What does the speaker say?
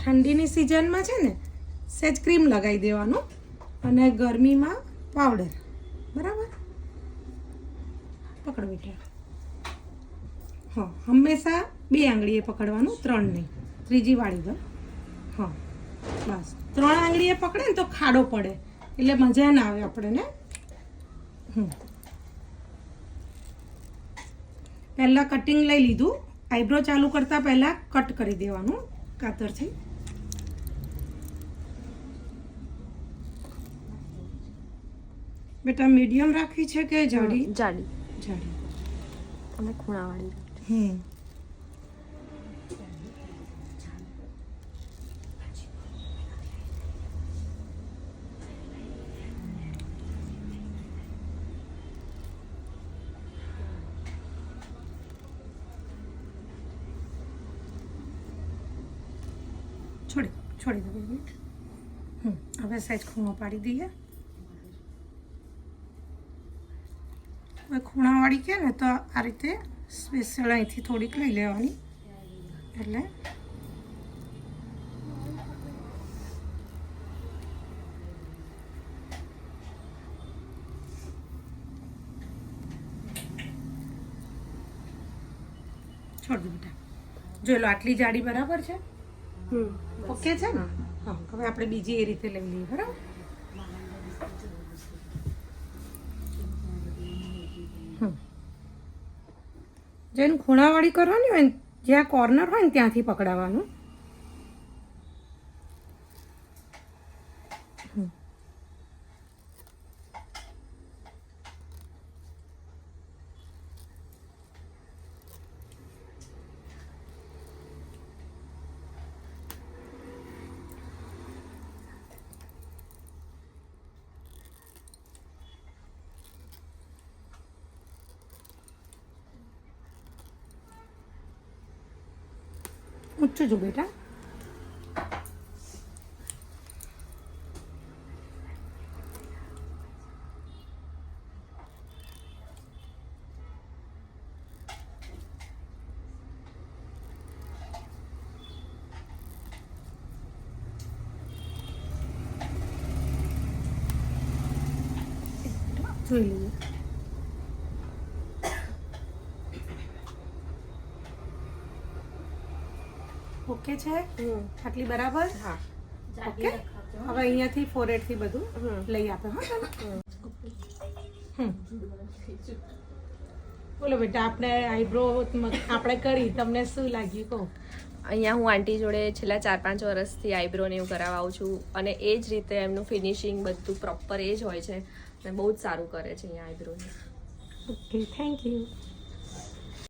ઠંડીની સિઝનમાં છે ને સહેજ ક્રીમ લગાવી દેવાનું અને ગરમીમાં પાવડર. બરાબર, પકડ બેટા. હા, હંમેશા 2 આંગળીએ પકડવાનું, 3 નહીં. ત્રીજી વાળી દો. હા બસ, 3 આંગળીએ પકડે ને તો ખાડો પડે એટલે મજા ના આવે આપણને. પહેલાં કટિંગ લઈ લીધું. આઈબ્રો ચાલુ કરતાં પહેલાં કટ કરી દેવાનું કાતરથી. બેટા મીડિયમ રાખવી છે કે જાડી? જાડી. જાડી. તમે ખૂણાવાળી. છોડી દો બેબી. હવે સહેજ ખૂણો પાડી દઈએ. હવે ખૂણાવાળી કે ને તો આ રીતે સ્પેશિયલ અહીંથી થોડીક લઈ લેવાની એટલે છોડ દો બેટા. જોઈ લો આટલી જાડી બરાબર છે. ઓકે છે ને? હા, હવે આપણે બીજી એ રીતે લઈ લઈએ. બરાબર. જેને ખૂણાવાળી કરવાની હોય ને, જ્યાં કોર્નર હોય ને ત્યાંથી પકડાવાનું. ઊંચું જો બેટા. જોઈ લઈએ. ઓકે છે? આટલી બરાબર? હા. ઓકે. હવે અહીંયાથી ફોરેડથી બધું લઈ આપે. હા. બોલો બેટા, આપણે આઈબ્રો આપણે કરી, તમને શું લાગ્યું કહો? અહીંયા હું આંટી જોડે છેલ્લા 4-5 વર્ષથી આઈબ્રોને એવું કરાવવા આવું છું અને એ જ રીતે એમનું ફિનિશિંગ બધું પ્રોપર એ જ હોય છે અને બહુ જ સારું કરે છે અહીંયા આઈબ્રોને. Okay, thank you.